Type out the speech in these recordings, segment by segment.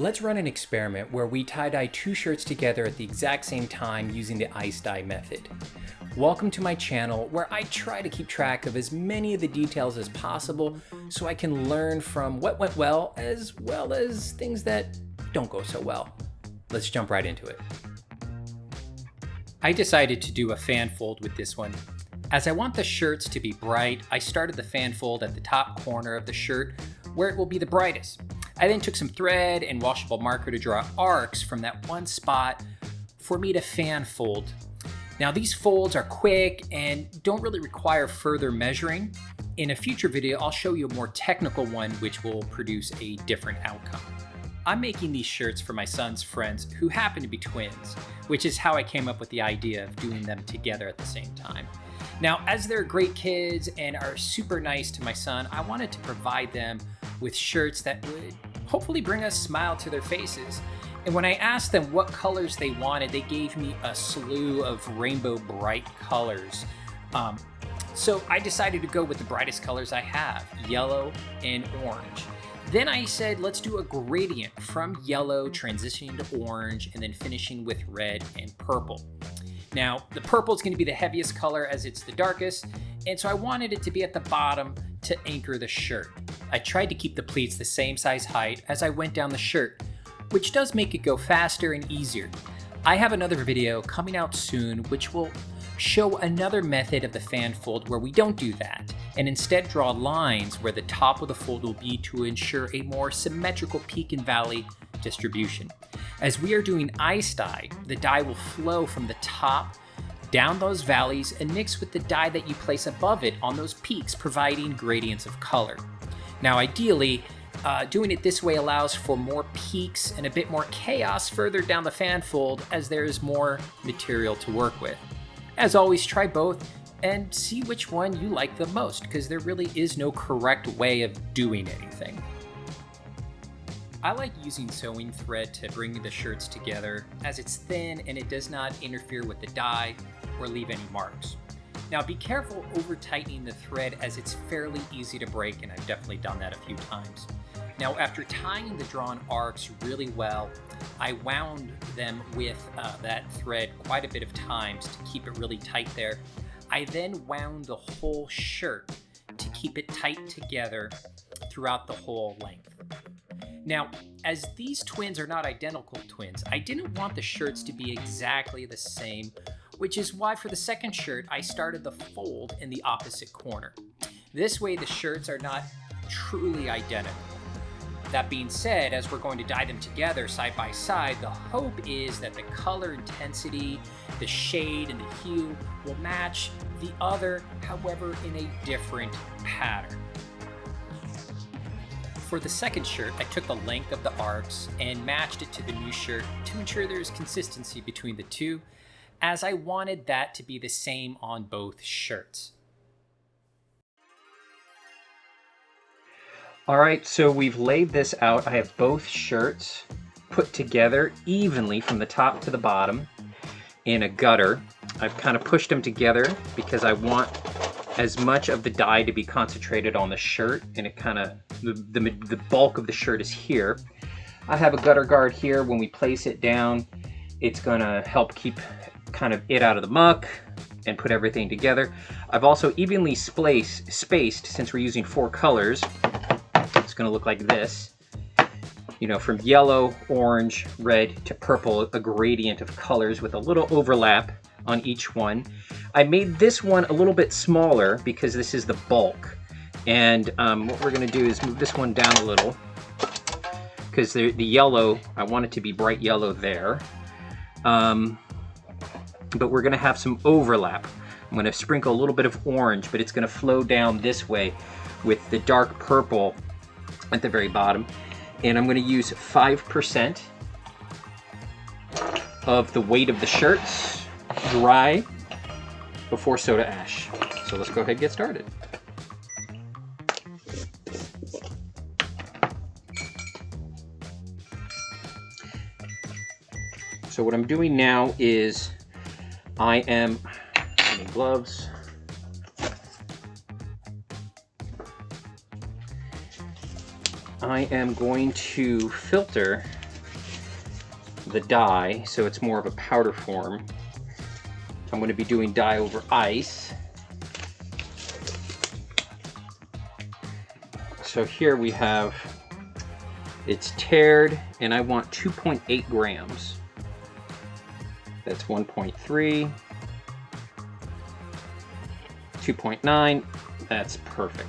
Let's run an experiment where we tie-dye two shirts together at the exact same time using the ice dye method. Welcome to my channel where I try to keep track of as many of the details as possible so I can learn from what went well as things that don't go so well. Let's jump right into it. I decided to do a fan fold with this one. As I want the shirts to be bright, I started the fan fold at the top corner of the shirt where it will be the brightest. I then took some thread and washable marker to draw arcs from that one spot for me to fan fold. Now these folds are quick and don't really require further measuring. In a future video, I'll show you a more technical one which will produce a different outcome. I'm making these shirts for my son's friends who happen to be twins, which is how I came up with the idea of doing them together at the same time. Now, as they're great kids and are super nice to my son, I wanted to provide them with shirts that would hopefully bring a smile to their faces. And when I asked them what colors they wanted, they gave me a slew of rainbow bright colors. So I decided to go with the brightest colors I have, yellow and orange. Then I said, let's do a gradient from yellow transitioning to orange and then finishing with red and purple. Now, the purple is going to be the heaviest color as it's the darkest, and so I wanted it to be at the bottom to anchor the shirt. I tried to keep the pleats the same size height as I went down the shirt, which does make it go faster and easier. I have another video coming out soon which will show another method of the fan fold where we don't do that, and instead draw lines where the top of the fold will be to ensure a more symmetrical peak and valley distribution. As we are doing ice dye, the dye will flow from the top down those valleys and mix with the dye that you place above it on those peaks, providing gradients of color. Now ideally, doing it this way allows for more peaks and a bit more chaos further down the fan fold as there is more material to work with. As always, try both and see which one you like the most, because there really is no correct way of doing anything. I like using sewing thread to bring the shirts together as it's thin and it does not interfere with the dye or leave any marks. Now be careful over tightening the thread as it's fairly easy to break, and I've definitely done that a few times. Now after tying the drawn arcs really well, I wound them with that thread quite a bit of times to keep it really tight there. I then wound the whole shirt to keep it tight together throughout the whole length. Now, as these twins are not identical twins, I didn't want the shirts to be exactly the same, which is why for the second shirt, I started the fold in the opposite corner. This way the shirts are not truly identical. That being said, as we're going to dye them together side by side, the hope is that the color intensity, the shade, and the hue will match the other, however, in a different pattern. For the second shirt, I took the length of the arcs and matched it to the new shirt to ensure there is consistency between the two, as I wanted that to be the same on both shirts. All right, so we've laid this out. I have both shirts put together evenly from the top to the bottom in a gutter. I've kind of pushed them together because I want as much of the dye to be concentrated on the shirt, and it kind of, the bulk of the shirt is here. I have a gutter guard here. When we place it down, it's gonna help keep kind of it out of the muck and put everything together. I've also evenly spaced, since we're using 4 colors, it's gonna look like this. You know, from yellow, orange, red to purple, a gradient of colors with a little overlap on each one. I made this one a little bit smaller because this is the bulk. And what we're gonna do is move this one down a little because the yellow, I want it to be bright yellow there. But we're gonna have some overlap. I'm gonna sprinkle a little bit of orange, but it's gonna flow down this way with the dark purple at the very bottom. And I'm gonna use 5% of the weight of the shirts dry before soda ash. So let's go ahead and get started. So what I'm doing now is I am, gloves, I am going to filter the dye, so it's more of a powder form. I'm going to be doing dye over ice. So here we have, it's tared, and I want 2.8 grams. That's 1.3, 2.9, that's perfect.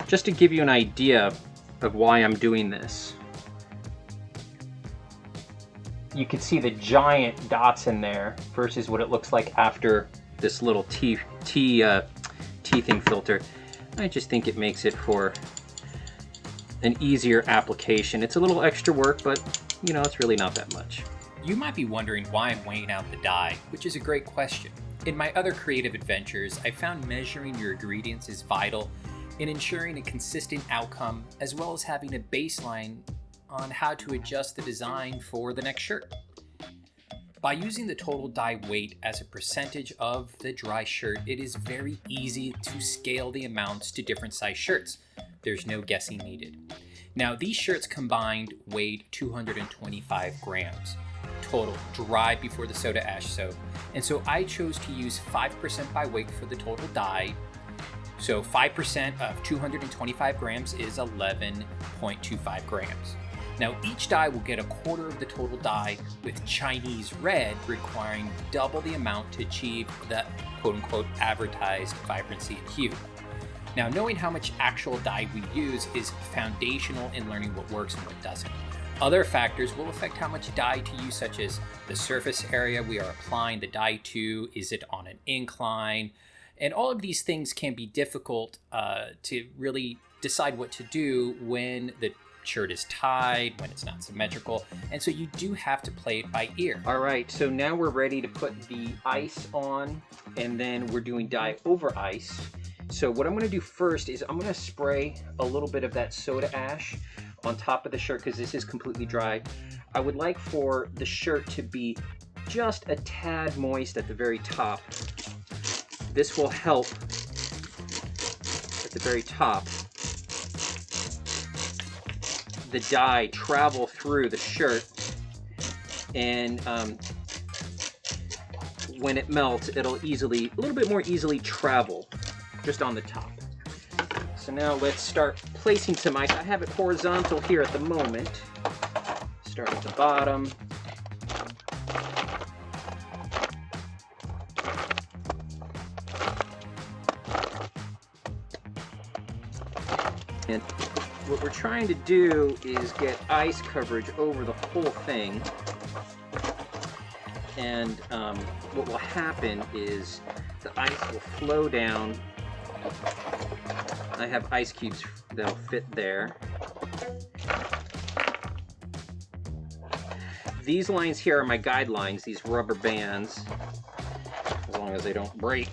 Just to give you an idea of why I'm doing this, you can see the giant dots in there versus what it looks like after this little teething filter. I just think it makes it for an easier application. It's a little extra work, but you know, it's really not that much. You might be wondering why I'm weighing out the dye, which is a great question. In my other creative adventures, I found measuring your ingredients is vital in ensuring a consistent outcome, as well as having a baseline on how to adjust the design for the next shirt. By using the total dye weight as a percentage of the dry shirt, it is very easy to scale the amounts to different size shirts. There's no guessing needed. Now, these shirts combined weighed 225 grams total, dry before the soda ash soak, and so I chose to use 5% by weight for the total dye. So 5% of 225 grams is 11.25 grams. Now each dye will get a quarter of the total dye, with Chinese red requiring double the amount to achieve the quote-unquote advertised vibrancy and hue. Now, knowing how much actual dye we use is foundational in learning what works and what doesn't. Other factors will affect how much dye to use, such as the surface area we are applying the dye to, is it on an incline, and all of these things can be difficult to really decide what to do when the shirt is tied, when it's not symmetrical, and so you do have to play it by ear. All right, so now we're ready to put the ice on, and then we're doing dye over ice. So what I'm going to do first is I'm going to spray a little bit of that soda ash on top of the shirt because this is completely dry. I would like for the shirt to be just a tad moist at the very top. This will help at the very top the dye travel through the shirt, and when it melts, it'll a little bit more easily travel just on the top. So now let's start placing some ice. I have it horizontal here at the moment. Start at the bottom. And what we're trying to do is get ice coverage over the whole thing. And what will happen is the ice will flow down. I have ice cubes that'll fit there. These lines here are my guidelines, these rubber bands, as long as they don't break.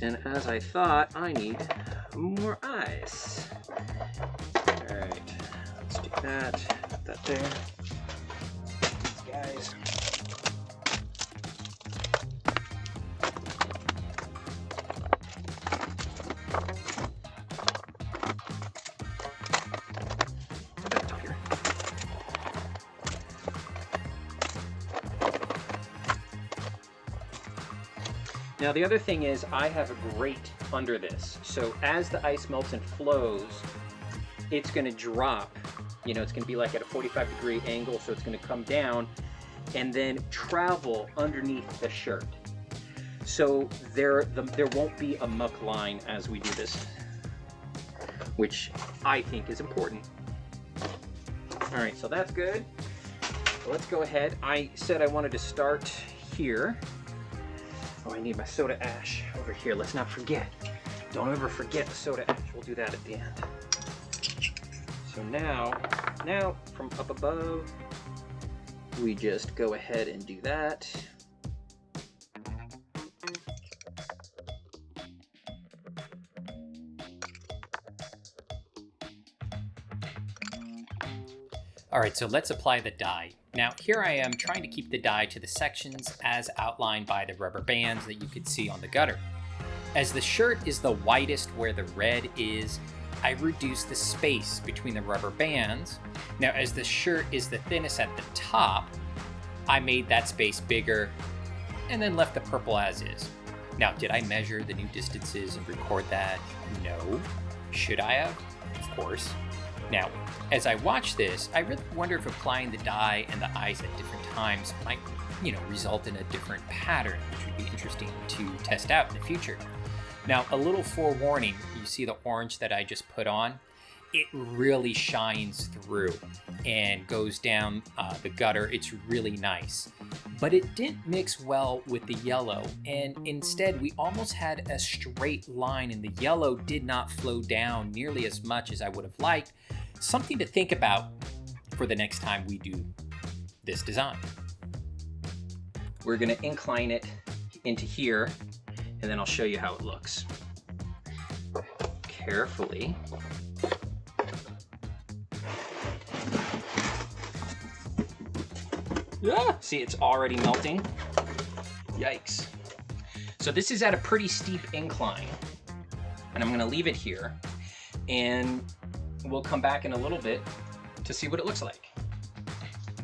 And as I thought, I need more ice. All right, let's do that. Put that there. These guys. Now the other thing is I have a grate under this, so as the ice melts and flows, it's going to drop. You know, it's going to be like at a 45-degree angle, so it's going to come down and then travel underneath the shirt. So there won't be a muck line as we do this, which I think is important. All right, so that's good. So let's go ahead. I said I wanted to start here. Oh, I need my soda ash over here. Let's not forget. Don't ever forget the soda ash. We'll do that at the end. So now from up above, we just go ahead and do that. All right, so let's apply the dye. Now here I am trying to keep the dye to the sections as outlined by the rubber bands that you could see on the gutter. As the shirt is the whitest where the red is, I reduced the space between the rubber bands. Now, as the shirt is the thinnest at the top, I made that space bigger and then left the purple as is. Now, did I measure the new distances and record that? No. Should I have? Of course. Now, as I watch this, I really wonder if applying the dye and the eyes at different times might, result in a different pattern, which would be interesting to test out in the future. Now, a little forewarning, you see the orange that I just put on? It really shines through and goes down the gutter. It's really nice. But it didn't mix well with the yellow, and instead we almost had a straight line, and the yellow did not flow down nearly as much as I would have liked. Something to think about for the next time we do this design. We're gonna incline it into here, and then I'll show you how it looks. Carefully. Ah, see, it's already melting. Yikes. So this is at a pretty steep incline, and I'm gonna leave it here, and we'll come back in a little bit to see what it looks like.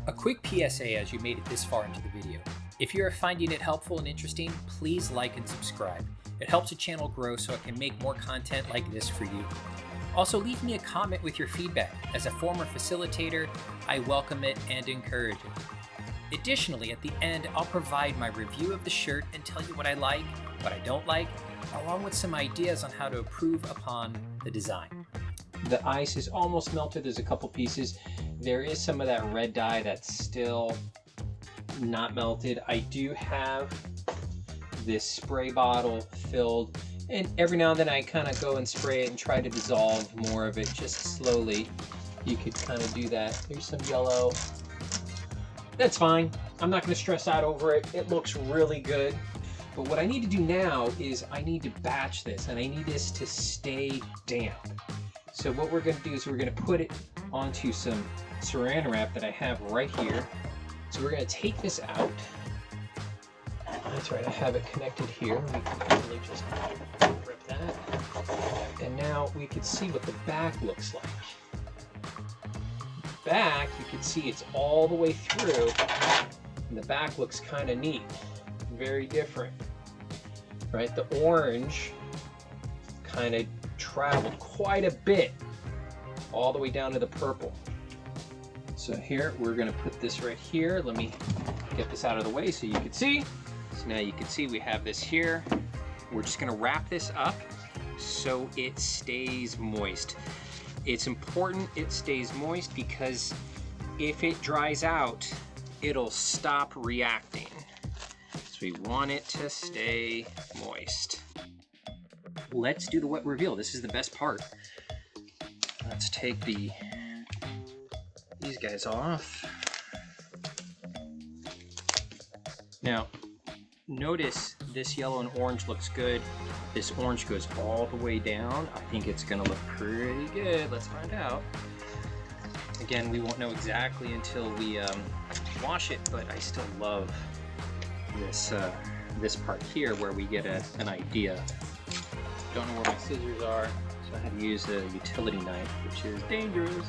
A quick PSA as you made it this far into the video. If you are finding it helpful and interesting, please like and subscribe. It helps the channel grow so it can make more content like this for you. Also, leave me a comment with your feedback. As a former facilitator, I welcome it and encourage it. Additionally, at the end, I'll provide my review of the shirt and tell you what I like, what I don't like, along with some ideas on how to improve upon the design. The ice is almost melted. There's a couple pieces. There is some of that red dye that's still not melted. I do have this spray bottle filled, and every now and then I kind of go and spray it and try to dissolve more of it just slowly. You could kind of do that. There's some yellow. That's fine. I'm not going to stress out over it. It looks really good. But what I need to do now is I need to batch this, and I need this to stay damp. So what we're going to do is we're going to put it onto some saran wrap that I have right here. So we're going to take this out. That's right, I have it connected here. We can probably just rip that. And now we can see what the back looks like. Back, you can see it's all the way through, and the back looks kind of neat, very different, right? The orange kind of traveled quite a bit all the way down to the purple. So here, we're gonna put this right here. Let me get this out of the way so you can see. So now you can see we have this here. We're just gonna wrap this up so it stays moist. It's important it stays moist because if it dries out, it'll stop reacting. So we want it to stay moist. Let's do the wet reveal. This is the best part. Let's take these guys off. Now, notice this yellow and orange looks good. This orange goes all the way down. I think it's gonna look pretty good. Let's find out. Again, we won't know exactly until we wash it, but I still love this part here where we get an idea. Don't know where my scissors are, so I had to use a utility knife, which is dangerous.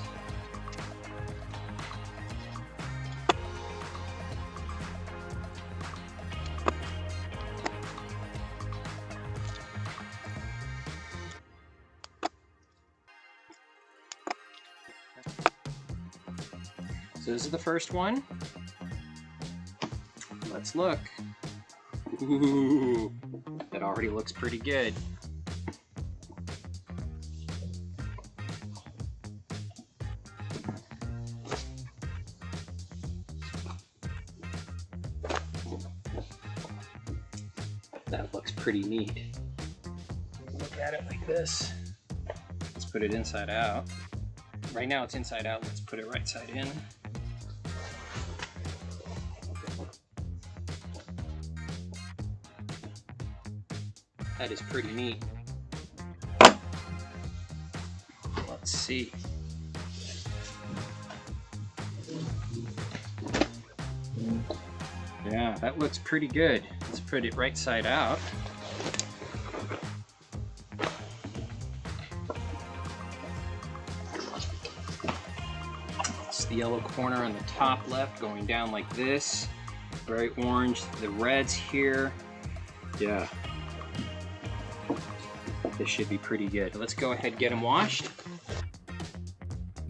So this is the first one. Let's look. Ooh, that already looks pretty good. That looks pretty neat. Look at it like this. Let's put it inside out. Right now it's inside out. Let's put it right side in. That is pretty neat. Let's see. Yeah, that looks pretty good. Let's put it right side out. the yellow corner on the top left going down like this. Very orange. The reds here. Yeah. This should be pretty good. Let's go ahead and get them washed.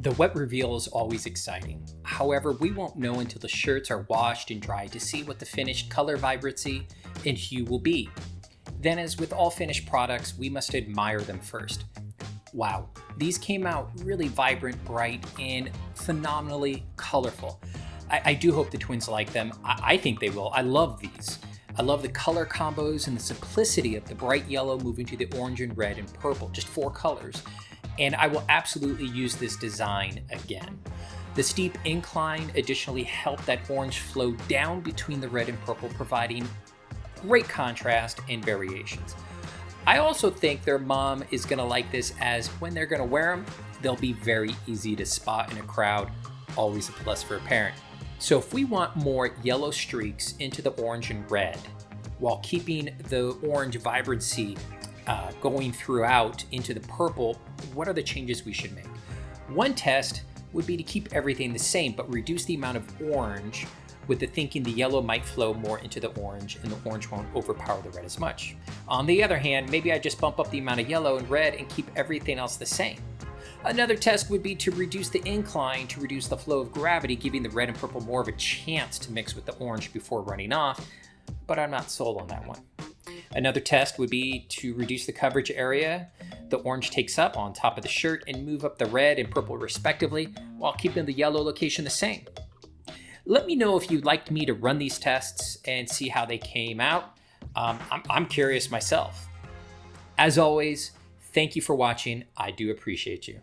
The wet reveal is always exciting. However, we won't know until the shirts are washed and dried to see what the finished color vibrancy and hue will be. Then, as with all finished products, we must admire them first. Wow, these came out really vibrant, bright, and phenomenally colorful. I do hope the twins like them. I think they will. I love these. I love the color combos and the simplicity of the bright yellow moving to the orange and red and purple, just 4 colors. And I will absolutely use this design again. The steep incline additionally helped that orange flow down between the red and purple, providing great contrast and variations. I also think their mom is gonna like this, as when they're gonna wear them, they'll be very easy to spot in a crowd, always a plus for a parent. So if we want more yellow streaks into the orange and red, while keeping the orange vibrancy going throughout into the purple, what are the changes we should make? One test would be to keep everything the same, but reduce the amount of orange, with the thinking the yellow might flow more into the orange and the orange won't overpower the red as much. On the other hand, maybe I just bump up the amount of yellow and red and keep everything else the same. Another test would be to reduce the incline to reduce the flow of gravity, giving the red and purple more of a chance to mix with the orange before running off, but I'm not sold on that one. Another test would be to reduce the coverage area the orange takes up on top of the shirt and move up the red and purple respectively, while keeping the yellow location the same. Let me know if you'd like me to run these tests and see how they came out. I'm curious myself. As always, thank you for watching. I do appreciate you.